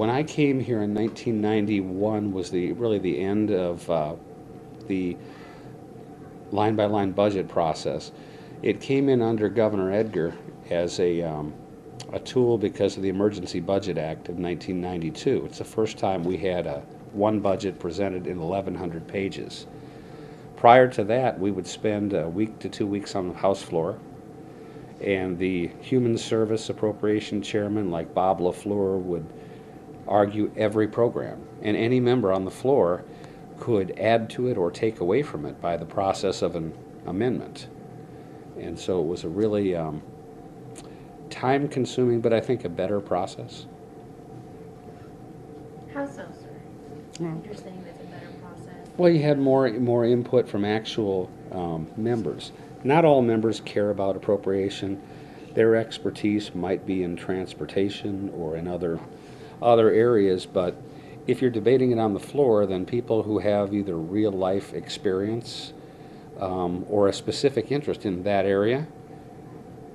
when I came here in 1991 was really the end of the line-by-line budget process. It came in under Governor Edgar as a tool because of the Emergency Budget Act of 1992. It's the first time we had one budget presented in 1,100 pages. Prior to that, we would spend a week to 2 weeks on the House floor, and the Human Service Appropriation Chairman, like Bob LaFleur, would argue every program, and any member on the floor could add to it or take away from it by the process of an amendment. And so it was a really time-consuming, but I think a better process. How so, sir? You're saying that's a better process? Well, you had more input from actual members. Not all members care about appropriation. Their expertise might be in transportation or in other areas, but if you're debating it on the floor, then people who have either real-life experience or a specific interest in that area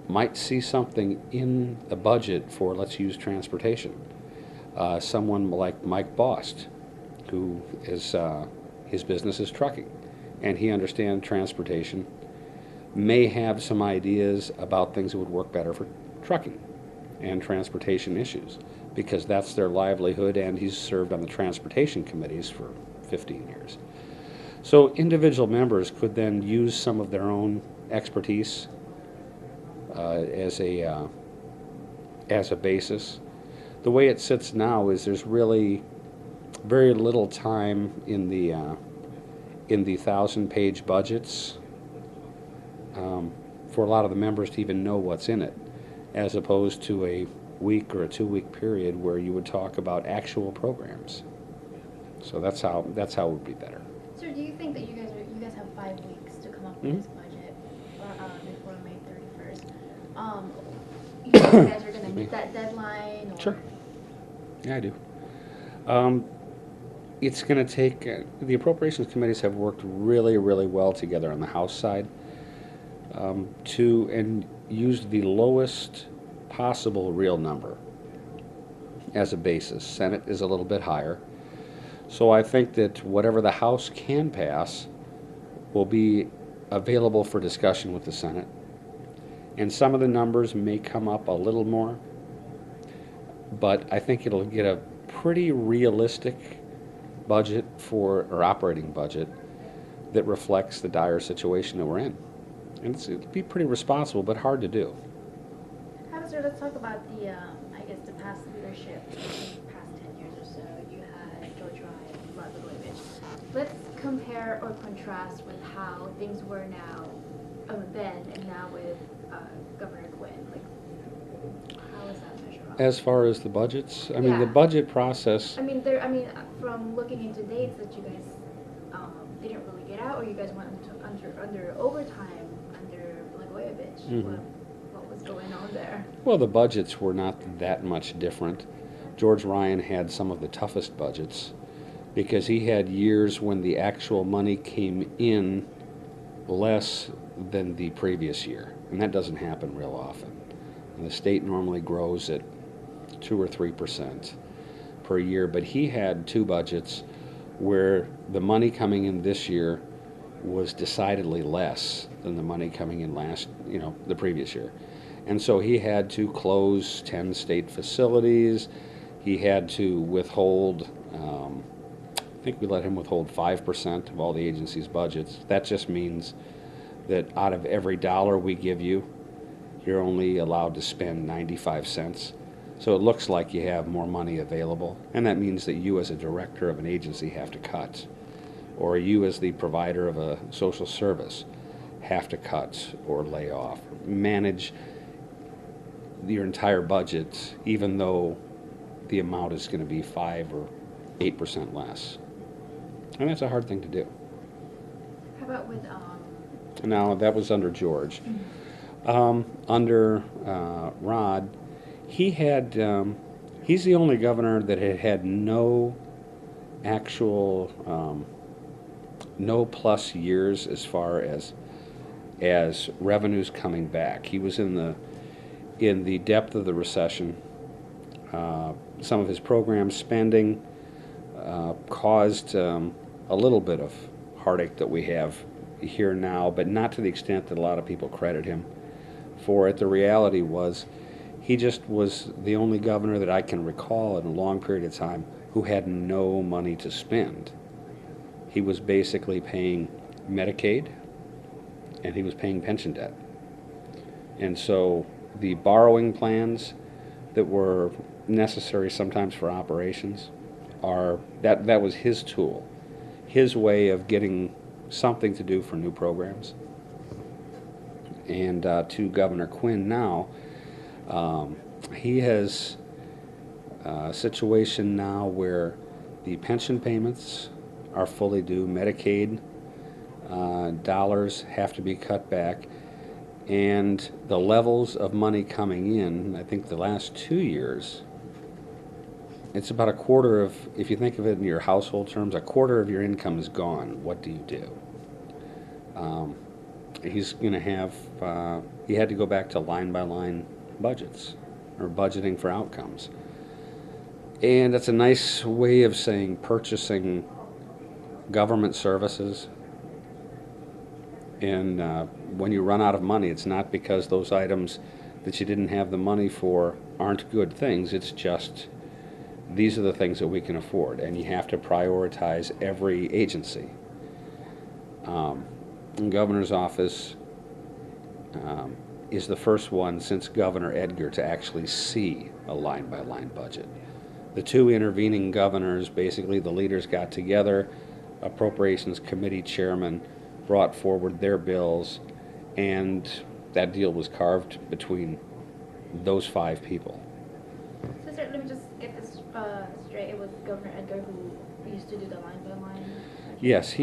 might see something in the budget for, let's use transportation. Someone like Mike Bost, who is his business is trucking, and he understands transportation, may have some ideas about things that would work better for trucking and transportation issues, because that's their livelihood, and he's served on the transportation committees for 15 years. So individual members could then use some of their own expertise as a basis. The way it sits now is there's really very little time in the 1,000-page budgets for a lot of the members to even know what's in it, as opposed to a week or a 2-week period where you would talk about actual programs. So that's how it would be better. Sir, do you think that you guys have 5 weeks to come up with this budget before May 31st? You think you guys are going to meet that deadline? Or? Sure. Yeah, I do. It's going to take, the appropriations committees have worked really, really well together on the House side and used the lowest possible real number as a basis. Senate is a little bit higher. So I think that whatever the House can pass will be available for discussion with the Senate. And some of the numbers may come up a little more, but I think it'll get a pretty realistic budget or operating budget that reflects the dire situation that we're in. And it'll be pretty responsible, but hard to do. Sir, let's talk about the, I guess, the past leadership. In the past 10 years or so, you had George Ryan, Rod Blagojevich. Let's compare or contrast with how things were now, then, and now with Governor Quinn. Like, how is that measured up? As far as the budgets, I mean, the budget process. I mean, from looking into dates that you guys didn't really get out, or you guys went under overtime under Blagojevich. Mm-hmm. What was going on there? Well, the budgets were not that much different. George Ryan had some of the toughest budgets because he had years when the actual money came in less than the previous year, and that doesn't happen real often. And the state normally grows at 2 or 3% per year, but he had 2 budgets where the money coming in this year was decidedly less than the money coming in the previous year. And so he had to close 10 state facilities. He had to withhold, I think we let him withhold 5% of all the agency's budgets. That just means that out of every dollar we give you, you're only allowed to spend 95 cents. So it looks like you have more money available, and that means that you as a director of an agency have to cut, or you as the provider of a social service have to cut or lay off, manage your entire budget, even though the amount is going to be 5 or 8% less. And that's a hard thing to do. How about with Now, that was under George. Mm-hmm. Under Rod, he's the only governor that had no actual no plus years as far as revenues coming back. He was in the depth of the recession Some of his program spending caused a little bit of heartache that we have here now, but not to the extent that a lot of people credit him for it. The reality was he just was the only governor that I can recall in a long period of time who had no money to spend. He was basically paying Medicaid and he was paying pension debt. And so the borrowing plans that were necessary sometimes for operations that was his tool, his way of getting something to do for new programs. And to Governor Quinn now, he has a situation now where the pension payments are fully due, Medicaid dollars have to be cut back, and the levels of money coming in, I think the last 2 years, it's about a quarter of, if you think of it in your household terms, a quarter of your income is gone. What do you do? He's going to have, he had to go back to line-by-line budgets, or budgeting for outcomes. And that's a nice way of saying purchasing government services. And when you run out of money, it's not because those items that you didn't have the money for aren't good things. It's just these are the things that we can afford, and you have to prioritize every agency. The governor's office is the first one since Governor Edgar to actually see a line-by-line budget. The two intervening governors, basically the leaders got together, Appropriations Committee chairman brought forward their bills, and that deal was carved between those 5 people. So sir, let me just get this straight. It was Governor Edgar who used to do the line-by-line? Yes,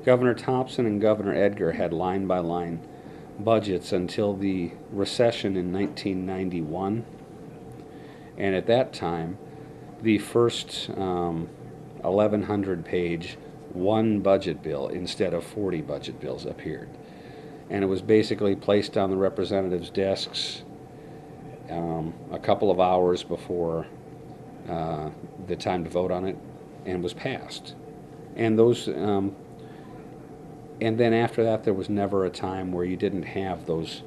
Governor Thompson and Governor Edgar had line-by-line budgets until the recession in 1991. And at that time, the first 1,100-page one budget bill instead of 40 budget bills appeared. And it was basically placed on the representatives' desks a couple of hours before the time to vote on it, and was passed. And those, and then after that, there was never a time where you didn't have those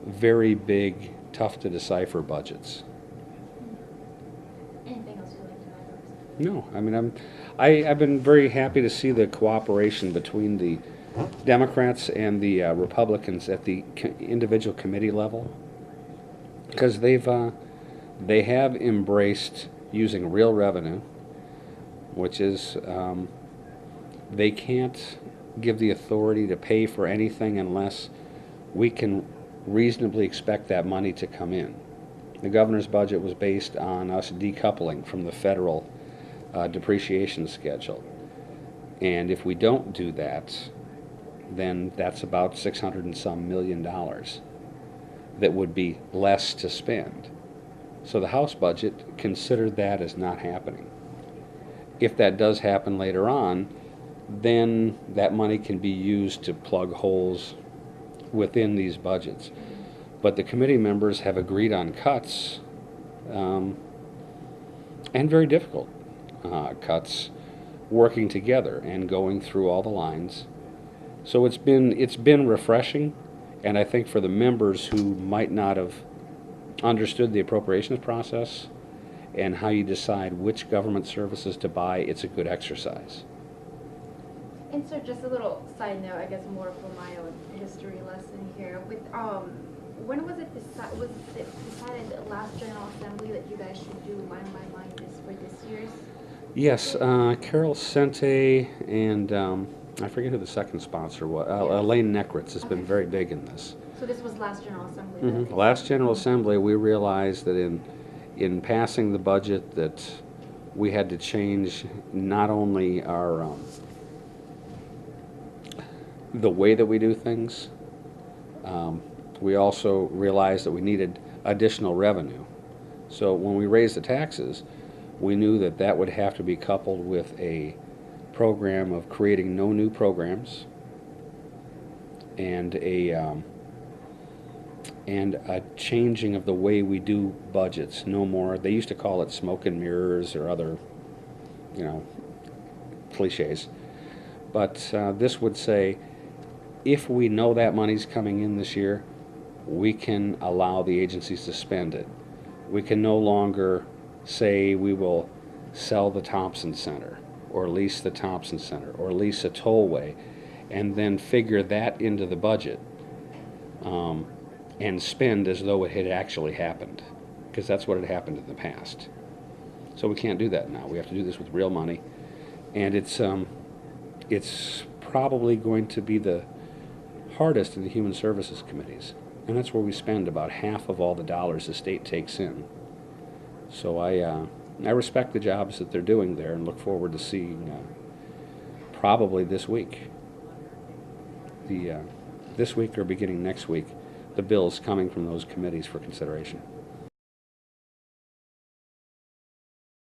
very big, tough to decipher budgets. Anything else you'd like to add? No, I mean, I've been very happy to see the cooperation between the Democrats and the Republicans at the individual committee level, because they have embraced using real revenue, which is they can't give the authority to pay for anything unless we can reasonably expect that money to come in. The governor's budget was based on us decoupling from the federal depreciation schedule. And if we don't do that, then that's about $600 and some million that would be less to spend. So the House budget considered that as not happening. If that does happen later on, then that money can be used to plug holes within these budgets. But the committee members have agreed on cuts, and very difficult cuts, working together and going through all the lines. So it's been refreshing, and I think for the members who might not have understood the appropriations process and how you decide which government services to buy, it's a good exercise. And so just a little side note, I guess more for my own history lesson here. With when was it decided at last General Assembly that you guys should do line by line for this year's? Yes, Carol Sente and I forget who the second sponsor was. Elaine Neckritz has been very big in this. So this was last General Assembly? Mm-hmm. Last General Assembly, we realized that in passing the budget that we had to change not only our the way that we do things, we also realized that we needed additional revenue. So when we raised the taxes, we knew that that would have to be coupled with a program of creating no new programs and and a changing of the way we do budgets. No more, they used to call it smoke and mirrors or other, you know, cliches. But this would say, if we know that money's coming in this year, we can allow the agencies to spend it. We can no longer say we will sell the Thompson Center, or lease the Thompson Center, or lease a tollway, and then figure that into the budget and spend as though it had actually happened, because that's what had happened in the past. So we can't do that now. We have to do this with real money, and it's probably going to be the hardest in the Human Services Committees, and that's where we spend about half of all the dollars the state takes in. So I respect the jobs that they're doing there and look forward to seeing probably this week, this week or beginning next week, the bills coming from those committees for consideration.